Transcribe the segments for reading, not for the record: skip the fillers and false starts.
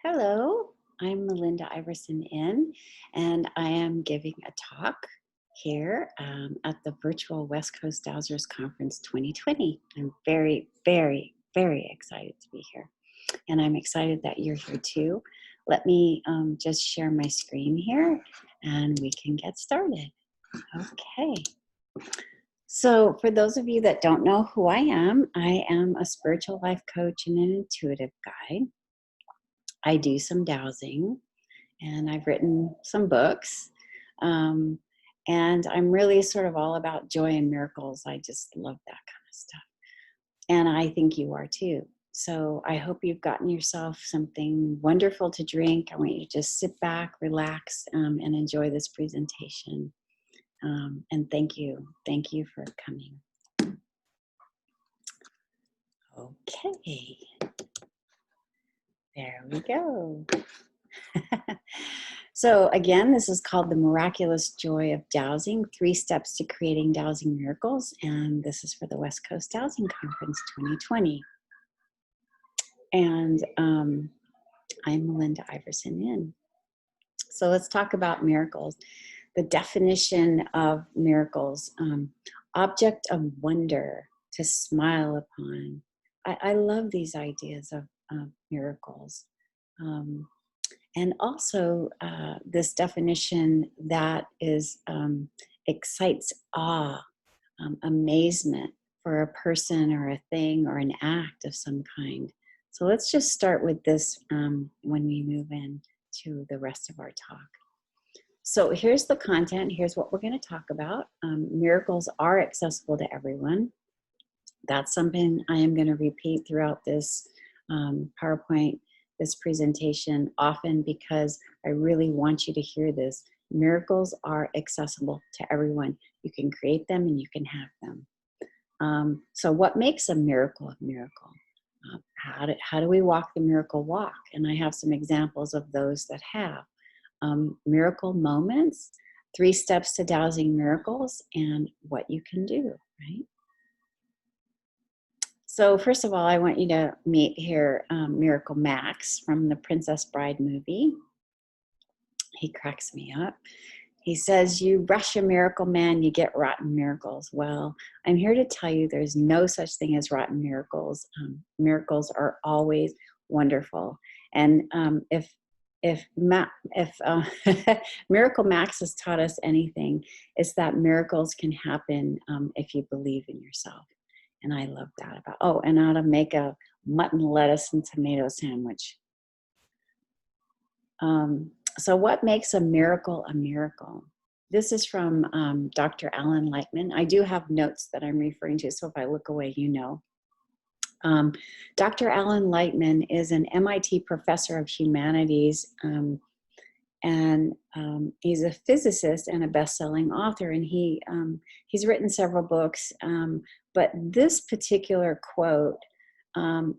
Hello, I'm Melinda Iverson and I am giving a talk here at the virtual West Coast Dowsers Conference 2020. I'm very, very, very excited to be here. And I'm excited that you're here too. Let me just share my screen here and we can get started. Okay. So, for those of you that don't know who I am a spiritual life coach and an intuitive guide. I do some dowsing and I've written some books. Um, and I'm really sort of all about joy and miracles. I just love that kind of stuff. And I think you are too. So I hope you've gotten yourself something wonderful to drink. I want you to just sit back, relax, and enjoy this presentation. And thank you. Thank you for coming. Okay. There we go. So again, this is called The Miraculous Joy of Dowsing, 3 Steps to Creating Dowsing Miracles. And this is for the West Coast Dowsing Conference 2020. And I'm Melinda Iverson. So let's talk about miracles. The definition of miracles, object of wonder, to smile upon. I love these ideas of miracles. And also this definition that is excites awe, amazement for a person or a thing or an act of some kind. So let's just start with this when we move in to the rest of our talk. So here's the content. Here's what we're going to talk about. Miracles are accessible to everyone. That's something I am going to repeat throughout this PowerPoint, this presentation often, because I really want you to hear this. Miracles are accessible to everyone. You can create them and you can have them. So what makes a miracle a miracle? How do we walk the miracle walk? And I have some examples of those that have. Miracle moments, 3 steps to dowsing miracles, and what you can do, right? So first of all, I want you to meet here Miracle Max from the Princess Bride movie. He cracks me up. He says, you rush a miracle man, you get rotten miracles. Well, I'm here to tell you there's no such thing as rotten miracles. Miracles are always wonderful. And if Miracle Max has taught us anything, it's that miracles can happen if you believe in yourself. And I love that about, and how to make a mutton, lettuce, and tomato sandwich. So what makes a miracle a miracle? This is from Dr. Alan Lightman. I do have notes that I'm referring to, so if I look away, you know. Dr. Alan Lightman is an MIT professor of humanities, and he's a physicist and a best-selling author, and he's written several books, but this particular quote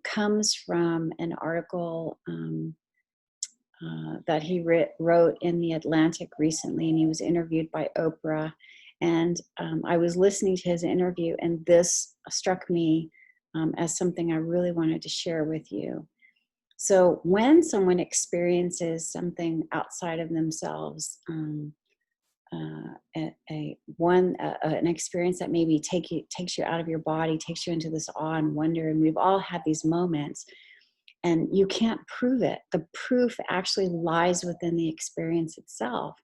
comes from an article that he wrote in The Atlantic recently, and he was interviewed by Oprah, and I was listening to his interview, and this struck me as something I really wanted to share with you. So when someone experiences something outside of themselves, an experience that maybe takes you out of your body, takes you into this awe and wonder, and we've all had these moments, and you can't prove it. The proof actually lies within the experience itself.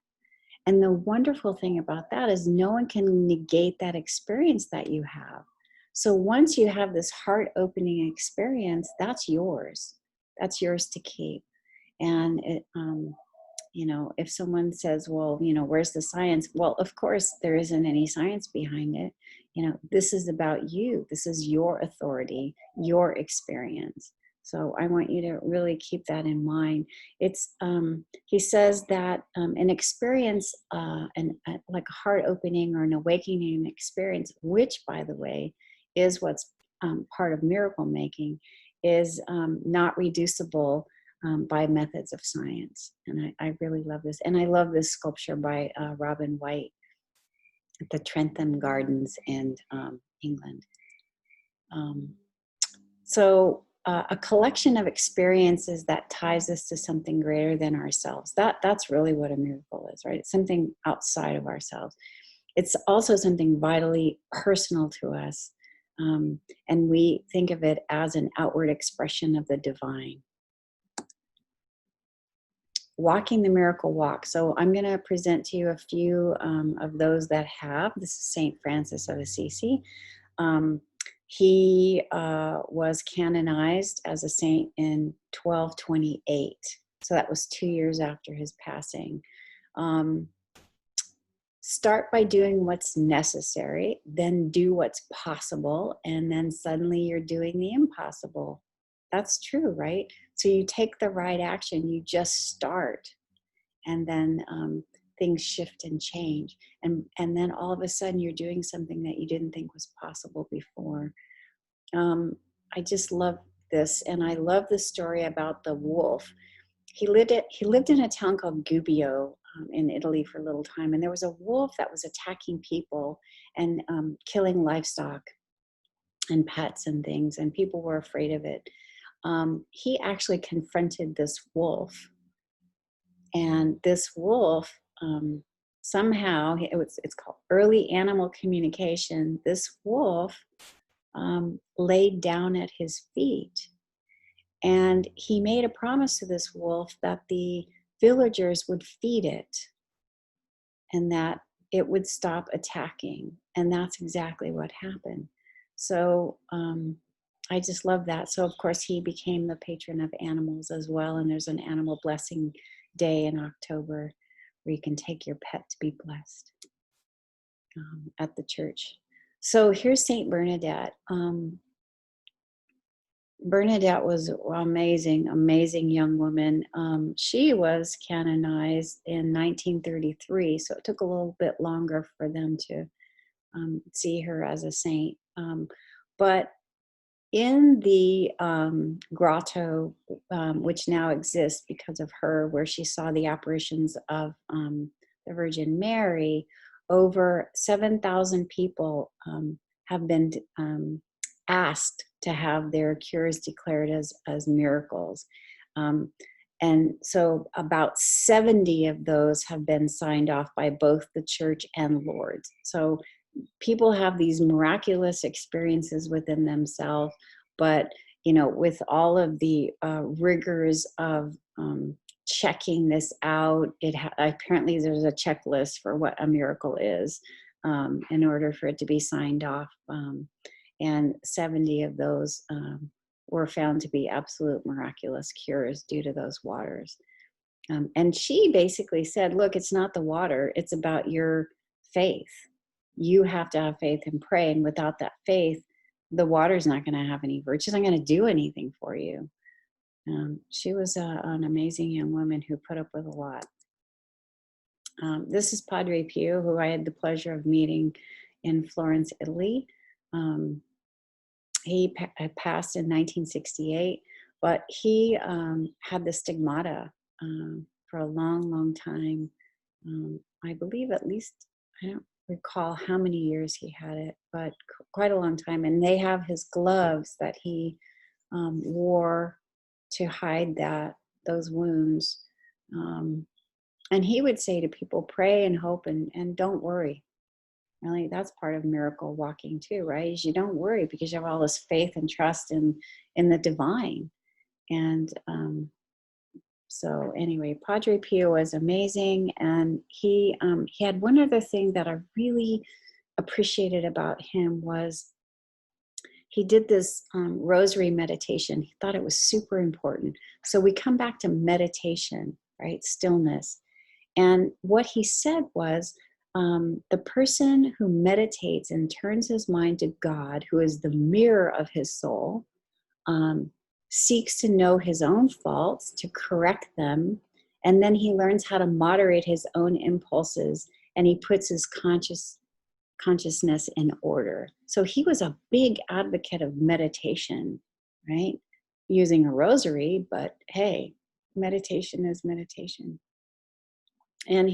And the wonderful thing about that is no one can negate that experience that you have. So once you have this heart-opening experience, that's yours. That's yours to keep. And it, if someone says, well, where's the science? Well, of course, there isn't any science behind it. This is about you. This is your authority, your experience. So I want you to really keep that in mind. It's he says that an experience, like a heart opening or an awakening experience, which, by the way, is what's part of miracle making, is not reducible by methods of science. And I really love this. And I love this sculpture by Robin White at the Trentham Gardens in England. So a collection of experiences that ties us to something greater than ourselves. That's really what a miracle is, right? It's something outside of ourselves. It's also something vitally personal to us. And we think of it as an outward expression of the divine. Walking the miracle walk. So I'm going to present to you a few of those that have. This is St. Francis of Assisi. He was canonized as a saint in 1228. So that was 2 years after his passing. Start by doing what's necessary, then do what's possible, and then suddenly you're doing the impossible. That's true, right? So you take the right action, you just start, and then things shift and change. And then all of a sudden you're doing something that you didn't think was possible before. I just love this, and I love the story about the wolf. He lived in a town called Gubbio in Italy for a little time, and there was a wolf that was attacking people and killing livestock and pets and things, and people were afraid of it. He actually confronted this wolf, and this wolf somehow, it's called early animal communication. This wolf laid down at his feet, and he made a promise to this wolf that the villagers would feed it and that it would stop attacking. And that's exactly what happened. So I just love that. So of course he became the patron of animals as well. And there's an animal blessing day in October where you can take your pet to be blessed at the church. So here's Saint Bernadette. Bernadette was an amazing young woman. She was canonized in 1933, so it took a little bit longer for them to see her as a saint. But in the grotto, which now exists because of her, where she saw the apparitions of the Virgin Mary, over 7,000 people have been asked to have their cures declared as miracles. And so about 70 of those have been signed off by both the church and Lourdes. So people have these miraculous experiences within themselves, but with all of the rigors of checking this out, apparently there's a checklist for what a miracle is in order for it to be signed off. And 70 of those were found to be absolute miraculous cures due to those waters. And she basically said, look, it's not the water, it's about your faith. You have to have faith and pray. And without that faith, the water's not going to have any virtue. It's not going to do anything for you. She was an amazing young woman who put up with a lot. This is Padre Pio, who I had the pleasure of meeting in Florence, Italy. He passed in 1968, but he had the stigmata for a long time. I believe at least, I don't recall how many years he had it, but quite a long time. And they have his gloves that he wore to hide those wounds. And he would say to people, pray and hope and don't worry. Really, that's part of miracle walking too, right? Is you don't worry because you have all this faith and trust in the divine. And so anyway, Padre Pio was amazing. And he had one other thing that I really appreciated about him was he did this rosary meditation. He thought it was super important. So we come back to meditation, right? Stillness. And what he said was, the person who meditates and turns his mind to God, who is the mirror of his soul, seeks to know his own faults, to correct them, and then he learns how to moderate his own impulses, and he puts his consciousness in order. So he was a big advocate of meditation, right? Using a rosary, but hey, meditation is meditation. And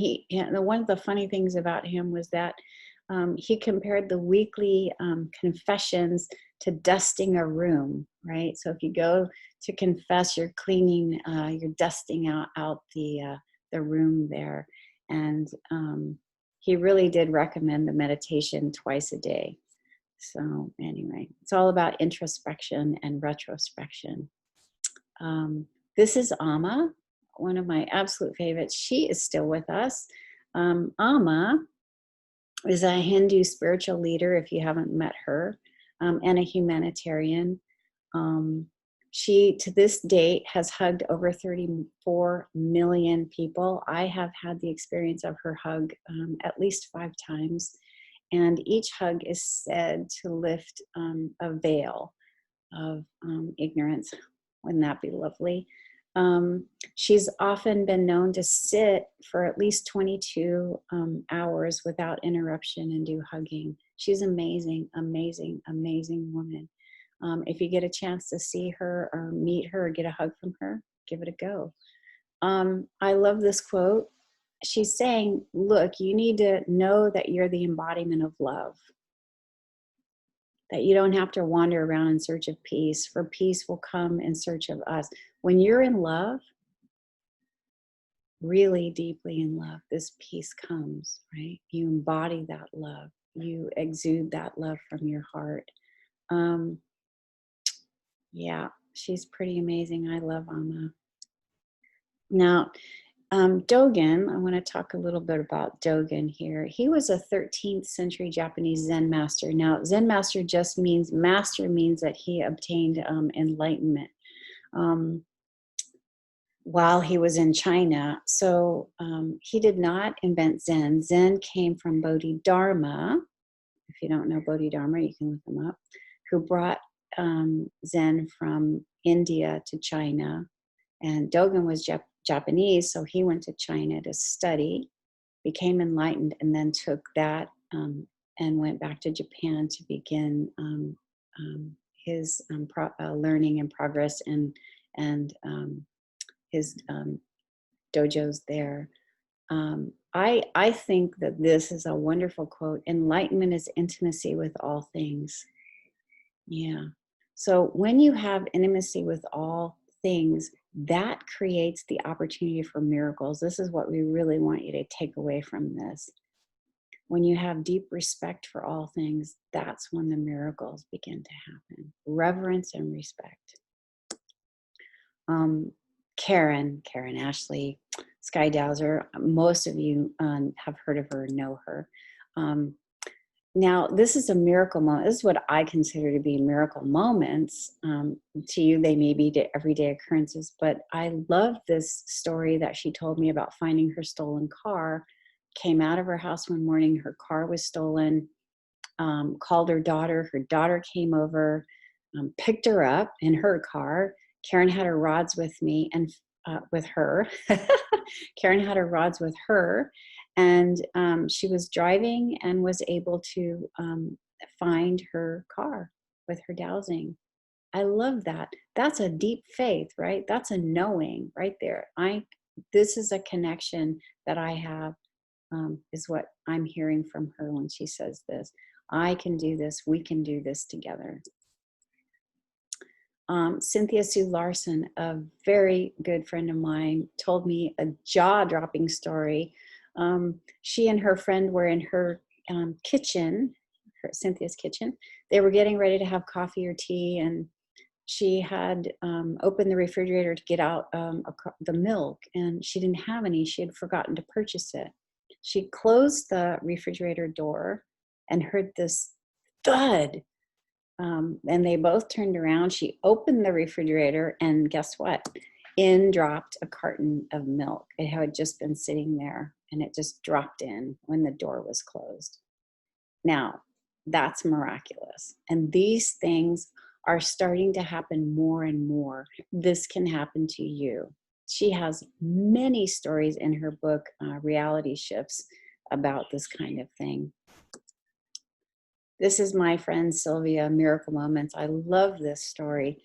one of the funny things about him was that He compared the weekly confessions to dusting a room, right? So if you go to confess, you're cleaning, you're dusting out the room there. And he really did recommend the meditation twice a day. So anyway, it's all about introspection and retrospection. This is Amma, one of my absolute favorites. She is still with us. Amma is a Hindu spiritual leader, if you haven't met her, and a humanitarian. She, to this date, has hugged over 34 million people. I have had the experience of her hug at least 5 times, and each hug is said to lift a veil of ignorance. Wouldn't that be lovely? She's often been known to sit for at least 22 hours without interruption and do hugging. She's amazing, amazing, amazing woman. If you get a chance to see her or meet her or get a hug from her, give it a go. I love this quote. She's saying, look, you need to know that you're the embodiment of love, that you don't have to wander around in search of peace, for peace will come in search of us. When you're in love, really deeply in love, this peace comes, right? You embody that love. You exude that love from your heart. Yeah, she's pretty amazing. I love Amma. Now, Dogen, I want to talk a little bit about Dogen here. He was a 13th century Japanese Zen master. Now, Zen master just means, master means that he obtained enlightenment while he was in China. So he did not invent Zen. Zen came from Bodhidharma. If you don't know Bodhidharma, you can look him up, who brought Zen from India to China. And Dogen was Japanese, so he went to China to study, became enlightened, and then took that and went back to Japan to begin his learning and progress and his dojos there. I think that this is a wonderful quote. Enlightenment is intimacy with all things. Yeah. So when you have intimacy with all things, that creates the opportunity for miracles. This is what we really want you to take away from this. When you have deep respect for all things, that's when the miracles begin to happen. Reverence and respect. Karen Ashley, Sky Dowser, most of you have heard of her, know her. Now, this is a miracle moment. This is what I consider to be miracle moments. To you, they may be everyday occurrences, but I love this story that she told me about finding her stolen car. Came out of her house one morning, her car was stolen, called her daughter. Her daughter came over, picked her up in her car. Karen had her rods with me and with her. Karen had her rods with her, and she was driving and was able to find her car with her dowsing. I love that. That's a deep faith, right? That's a knowing right there. This is a connection that I have, is what I'm hearing from her when she says this. I can do this. We can do this together. Cynthia Sue Larson, a very good friend of mine, told me a jaw-dropping story. She and her friend were in her kitchen, Cynthia's kitchen. They were getting ready to have coffee or tea, and she had opened the refrigerator to get out the milk, and she didn't have any. She had forgotten to purchase it. She closed the refrigerator door and heard this thud. And they both turned around. She opened the refrigerator, and guess what? In dropped a carton of milk. It had just been sitting there, and it just dropped in when the door was closed. Now, that's miraculous. And these things are starting to happen more and more. This can happen to you. She has many stories in her book, Reality Shifts, about this kind of thing. This is my friend Sylvia, Miracle Moments. I love this story.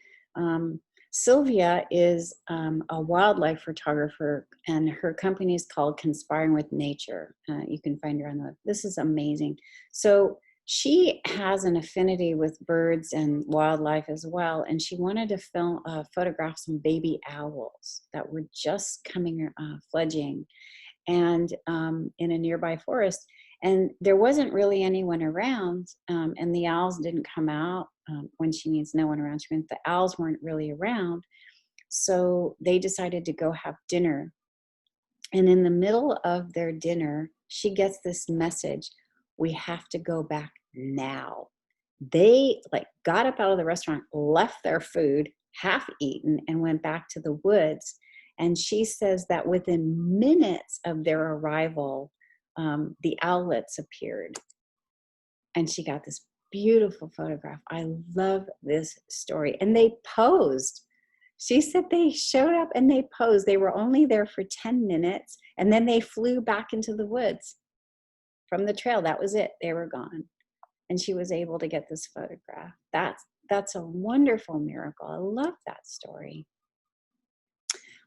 Sylvia is a wildlife photographer, and her company is called Conspiring with Nature. You can find her on the web. This is amazing. So she has an affinity with birds and wildlife as well, and she wanted to photograph some baby owls that were just coming fledging, and in a nearby forest. And there wasn't really anyone around, and the owls didn't come out when she means no one around. She meant the owls weren't really around. So they decided to go have dinner. And in the middle of their dinner, she gets this message: we have to go back now. They like got up out of the restaurant, left their food half eaten, and went back to the woods. And she says that within minutes of their arrival, the owlets appeared. And she got this beautiful photograph. I love this story. And they posed. She said they showed up and they posed. They were only there for 10 minutes, and then they flew back into the woods from the trail. That was it. They were gone. And she was able to get this photograph. That's a wonderful miracle. I love that story.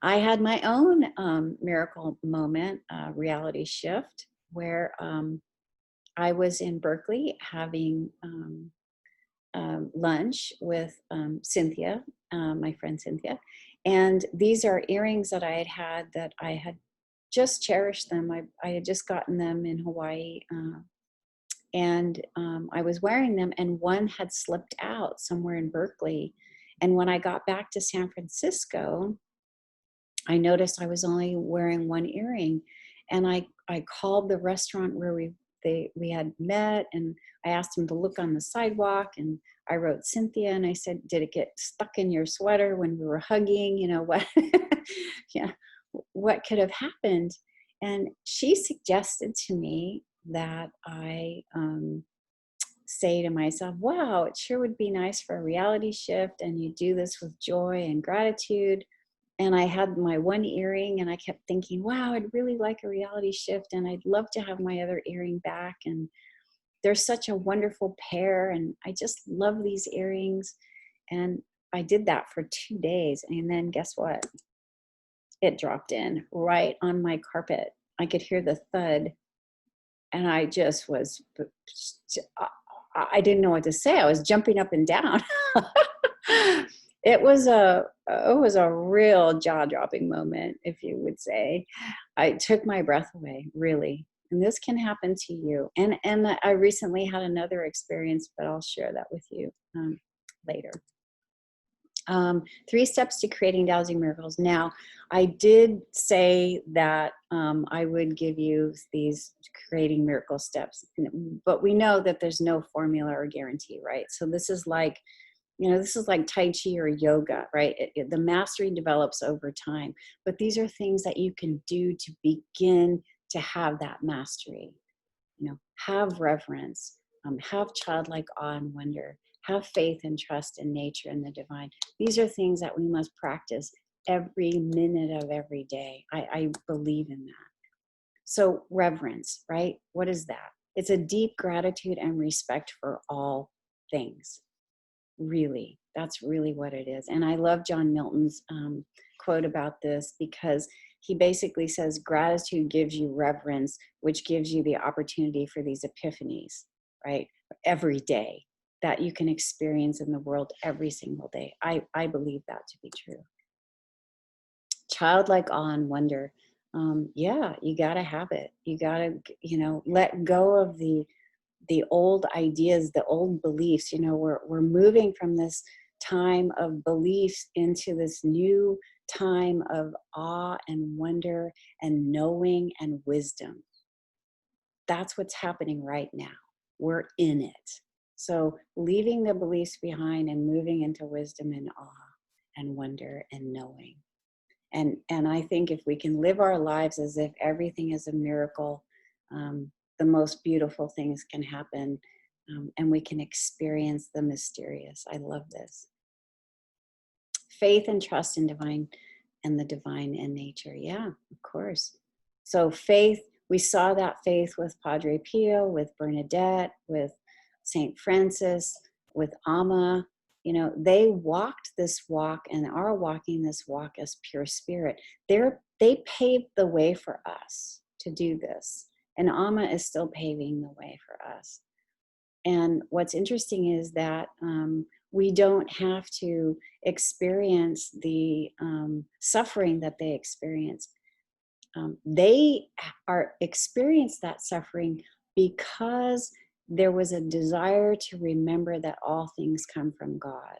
I had my own miracle moment, reality shift, where I was in Berkeley having lunch with Cynthia, my friend Cynthia. And these are earrings that I had that I had just cherished them. I had just gotten them in Hawaii. And I was wearing them, and one had slipped out somewhere in Berkeley. And when I got back to San Francisco, I noticed I was only wearing one earring. And I called the restaurant where we had met, and I asked them to look on the sidewalk, and I wrote Cynthia and I said, did it get stuck in your sweater when we were hugging? You know, what, yeah, what could have happened? And she suggested to me that I say to myself, wow, it sure would be nice for a reality shift, and you do this with joy and gratitude. And I had my one earring, and I kept thinking, wow, I'd really like a reality shift, and I'd love to have my other earring back. And they're such a wonderful pair, and I just love these earrings. And I did that for 2 days, and then guess what? It dropped in right on my carpet. I could hear the thud, and I just was, I didn't know what to say. I was jumping up and down. It was a real jaw-dropping moment, if you would say. I took my breath away, really. And this can happen to you. And I recently had another experience, but I'll share that with you later. 3 steps to creating dowsing miracles. Now, I did say that I would give you these creating miracle steps, but we know that there's no formula or guarantee, right? So this is like, this is like Tai Chi or yoga, right? The mastery develops over time, but these are things that you can do to begin to have that mastery. Have reverence, have childlike awe and wonder, have faith and trust in nature and the divine. These are things that we must practice every minute of every day. I believe in that. So reverence, right? What is that? It's a deep gratitude and respect for all things. Really, that's really what it is. And I love John Milton's quote about this, because he basically says gratitude gives you reverence, which gives you the opportunity for these epiphanies, right? Every day that you can experience in the world every single day. I believe that to be true. Childlike awe and wonder. Yeah, you got to have it. You got to, let go of the old ideas, the old beliefs. We're moving from this time of beliefs into this new time of awe and wonder and knowing and wisdom. That's what's happening right now. We're in it. So leaving the beliefs behind and moving into wisdom and awe and wonder and knowing. And I think if we can live our lives as if everything is a miracle, the most beautiful things can happen, and we can experience the mysterious. I love this. Faith and trust in divine and the divine in nature. Yeah, of course. So faith, we saw that faith with Padre Pio, with Bernadette, with St. Francis, with Amma. You know, they walked this walk and are walking this walk as pure spirit. They paved the way for us to do this. And Amma is still paving the way for us. And what's interesting is that we don't have to experience the suffering that they experience. They are experience that suffering because there was a desire to remember that all things come from God.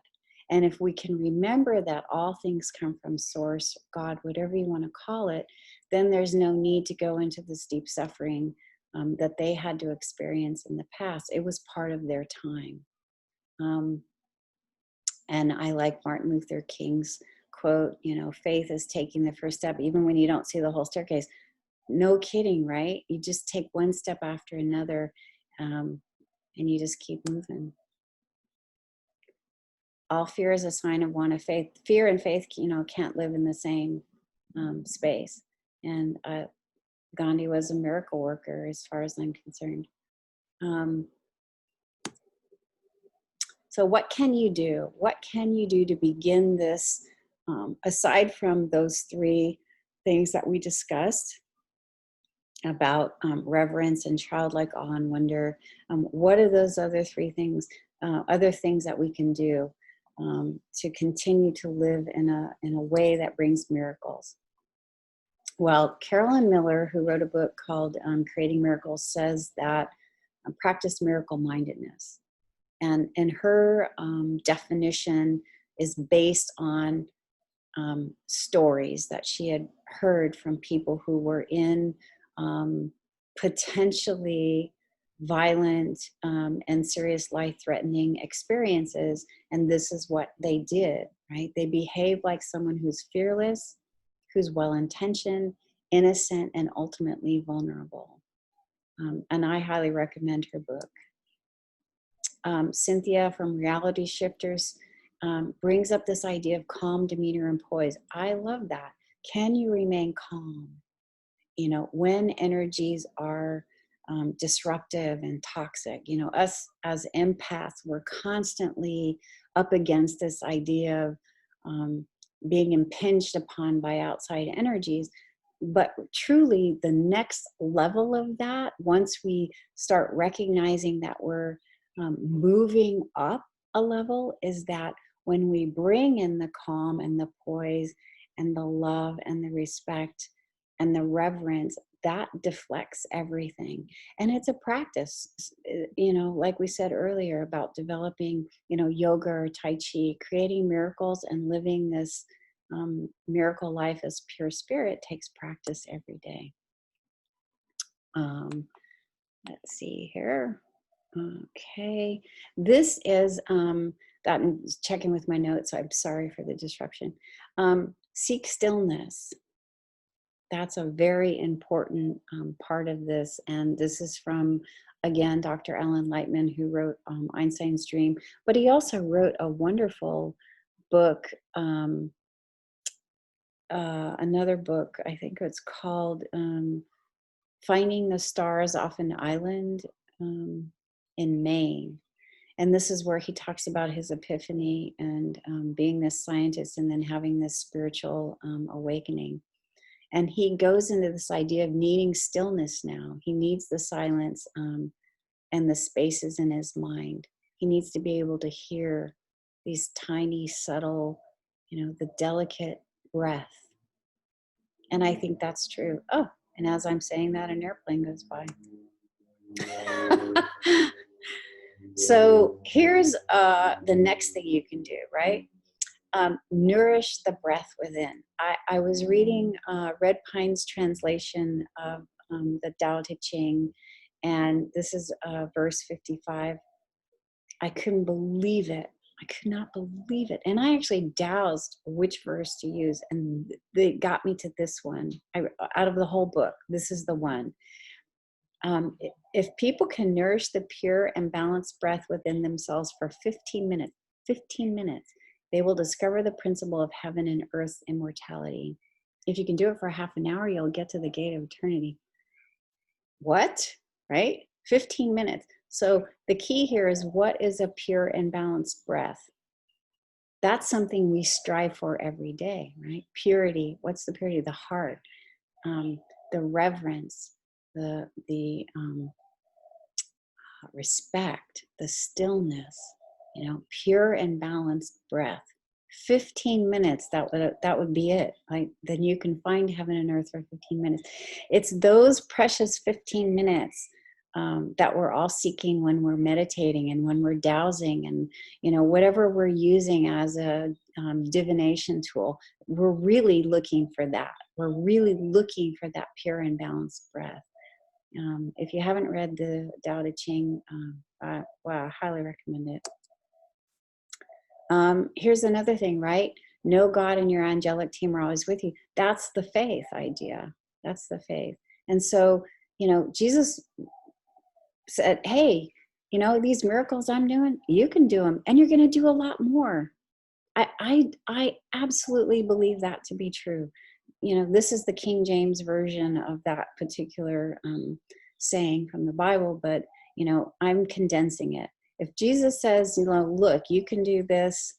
And if we can remember that all things come from Source, God, whatever you want to call it, then there's no need to go into this deep suffering that they had to experience in the past. It was part of their time. And I like Martin Luther King's quote, you know, faith is taking the first step, even when you don't see the whole staircase. No kidding, right? You just take one step after another, and you just keep moving. All fear is a sign of want of faith. Fear and faith, you know, can't live in the same space. And Gandhi was a miracle worker, as far as I'm concerned. So what can you do? What can you do to begin this, aside from those three things that we discussed about reverence and childlike awe and wonder? What are those other three things, other things that we can do to continue to live in a way that brings miracles? Well, Carolyn Miller, who wrote a book called Creating Miracles, says that practice miracle mindedness. And her definition is based on stories that she had heard from people who were in potentially violent and serious life-threatening experiences. And this is what they did, right? They behaved like someone who's fearless, who's well-intentioned, innocent, and ultimately vulnerable. And I highly recommend her book. Cynthia from Reality Shifters brings up this idea of calm, demeanor, and poise. I love that. Can you remain calm? You know, when energies are disruptive and toxic, you know, us as empaths, we're constantly up against this idea of being impinged upon by outside energies. But truly, the next level of that, once we start recognizing that we're moving up a level, is that when we bring in the calm and the poise and the love and the respect and the reverence, that deflects everything. And it's a practice, you know, like we said earlier about developing, you know, yoga or Tai Chi, creating miracles and living this miracle life as pure spirit takes practice every day. Let's see here. Okay, this is that I'm checking with my notes, so I'm sorry for the disruption. Seek stillness. That's a very important part of this, and this is from, again, Dr. Alan Lightman, who wrote Einstein's Dream, but he also wrote a wonderful book, another book, I think it's called Finding the Stars Off an Island in Maine. And this is where he talks about his epiphany and being this scientist and then having this spiritual awakening. And he goes into this idea of needing stillness now. He needs the silence and the spaces in his mind. He needs to be able to hear these tiny, subtle, you know, the delicate breath. And I think that's true. Oh, and as I'm saying that, an airplane goes by. So here's the next thing you can do, right? Nourish the breath within. I was reading Red Pine's translation of the Tao Te Ching, and this is verse 55. I couldn't believe it. I could not believe it. And I actually dowsed which verse to use, and they got me to this one. Out of the whole book, this is the one. If people can nourish the pure and balanced breath within themselves for 15 minutes, they will discover the principle of heaven and earth's immortality. If you can do it for half an hour, you'll get to the gate of eternity. What? Right? 15 minutes. So the key here is, what is a pure and balanced breath? That's something we strive for every day, right? Purity. What's the purity? The heart, um, the reverence, the respect, the stillness, pure and balanced breath. 15 minutes, that would be it. Like, then you can find heaven and earth for 15 minutes. It's those precious 15 minutes that we're all seeking when we're meditating and when we're dowsing, and whatever we're using as a divination tool. We're really looking for that. We're really looking for that pure and balanced breath. If you haven't read the Tao Te Ching, wow, I highly recommend it. Here's another thing, right? Know God and your angelic team are always with you. That's the faith idea. That's the faith. And so, Jesus said, hey, these miracles I'm doing, you can do them, and you're going to do a lot more. I absolutely believe that to be true. This is the King James version of that particular saying from the Bible, but I'm condensing it. If Jesus says, look, you can do this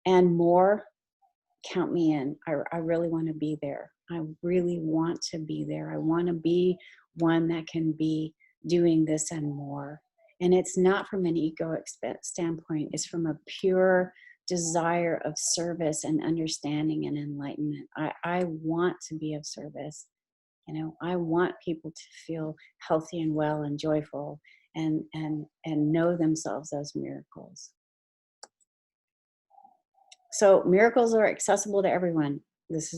and more, count me in. I really want to be there. I really want to be there. I want to be one that can be doing this and more. And it's not from an ego standpoint. It's from a pure desire of service and understanding and enlightenment. I want to be of service. I want people to feel healthy and well and joyful and know themselves as miracles. So miracles are accessible to everyone.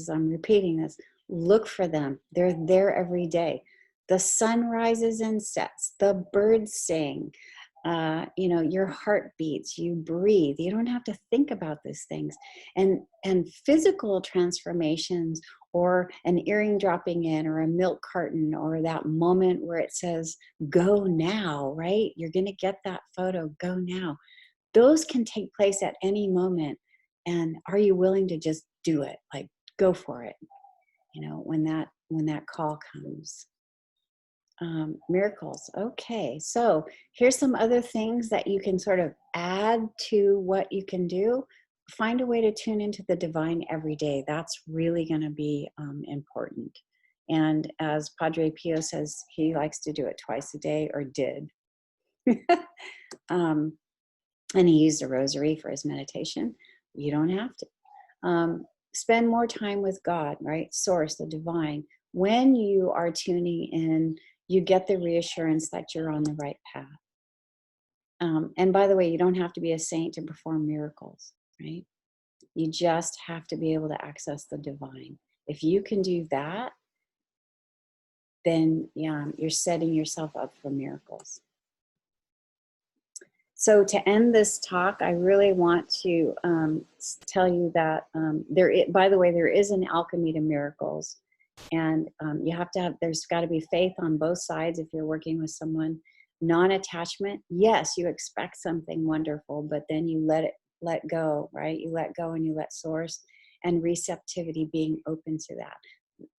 I'm repeating this. Look for them. They're there every day. The sun rises and sets. The birds sing. Your heart beats. You breathe. You don't have to think about these things. And physical transformations, or an earring dropping in, or a milk carton, or that moment where it says, go now, right? You're going to get that photo, go now. Those can take place at any moment. And are you willing to just do it? Like, go for it, when that call comes. Miracles. Okay, so here's some other things that you can sort of add to what you can do. Find a way to tune into the divine every day. That's really going to be important. And as Padre Pio says, he likes to do it twice a day, or did. And he used a rosary for his meditation. You don't have to. Spend more time with God, right? Source, the divine. When you are tuning in, you get the reassurance that you're on the right path. And by the way, you don't have to be a saint to perform miracles, right? You just have to be able to access the divine. If you can do that, then you're setting yourself up for miracles. So to end this talk, I really want to tell you that by the way, there is an alchemy to miracles. And there's got to be faith on both sides if you're working with someone. Non-attachment, yes, you expect something wonderful, but then you let go, right? You let go and you let source. And receptivity, being open to that.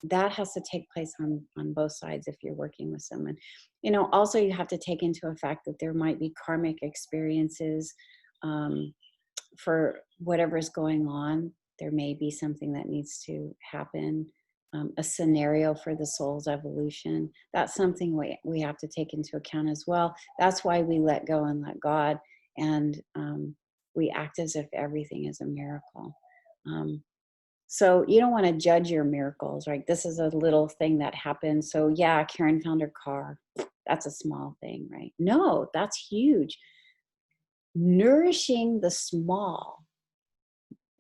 That has to take place on both sides if you're working with someone. Also you have to take into effect that there might be karmic experiences for whatever's going on. There may be something that needs to happen, a scenario for the soul's evolution. That's something we have to take into account as well. That's why we let go and let God, and we act as if everything is a miracle. So you don't want to judge your miracles, right? This is a little thing that happened. So yeah, Karen found her car. That's a small thing, right? No, that's huge. Nourishing the small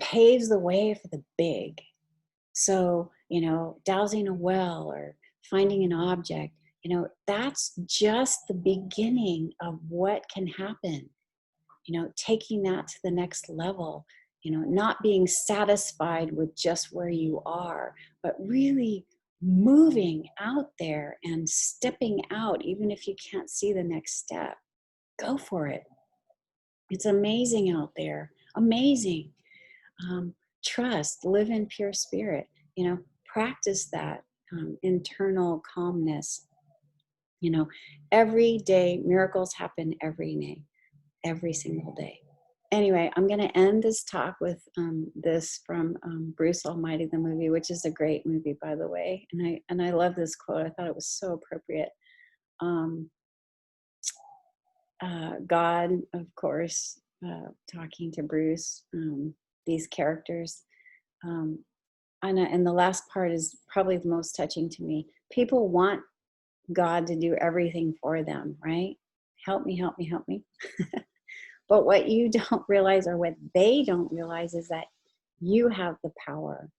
paves the way for the big. So, dowsing a well or finding an object, that's just the beginning of what can happen. Taking that to the next level. Not being satisfied with just where you are, but really moving out there and stepping out, even if you can't see the next step. Go for it. It's amazing out there. Amazing. Trust, live in pure spirit. Practice that internal calmness. Every day, miracles happen every day, every single day. Anyway, I'm going to end this talk with this from Bruce Almighty, the movie, which is a great movie, by the way. And I love this quote. I thought it was so appropriate. God, of course, talking to Bruce, these characters. And the last part is probably the most touching to me. People want God to do everything for them, right? Help me, help me, help me. But what you don't realize, or what they don't realize, is that you have the power.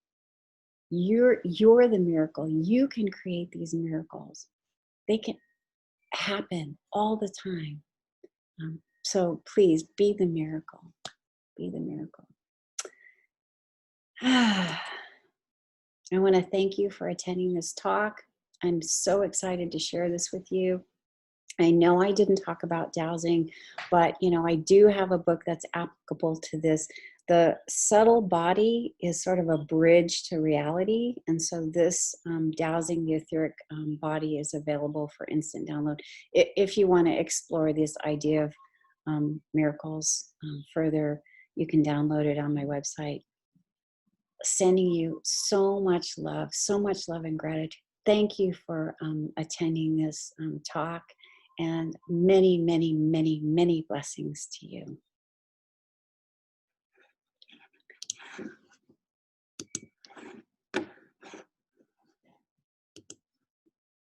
You're the miracle. You can create these miracles. They can happen all the time. So please be the miracle. Be the miracle. I want to thank you for attending this talk. I'm so excited to share this with you. I know I didn't talk about dowsing, but I do have a book that's applicable to this. The subtle body is sort of a bridge to reality. And so this Dowsing the Etheric Body is available for instant download. If you want to explore this idea of miracles further, you can download it on my website. Sending you so much love and gratitude. Thank you for attending this talk, and many, many, many, many blessings to you.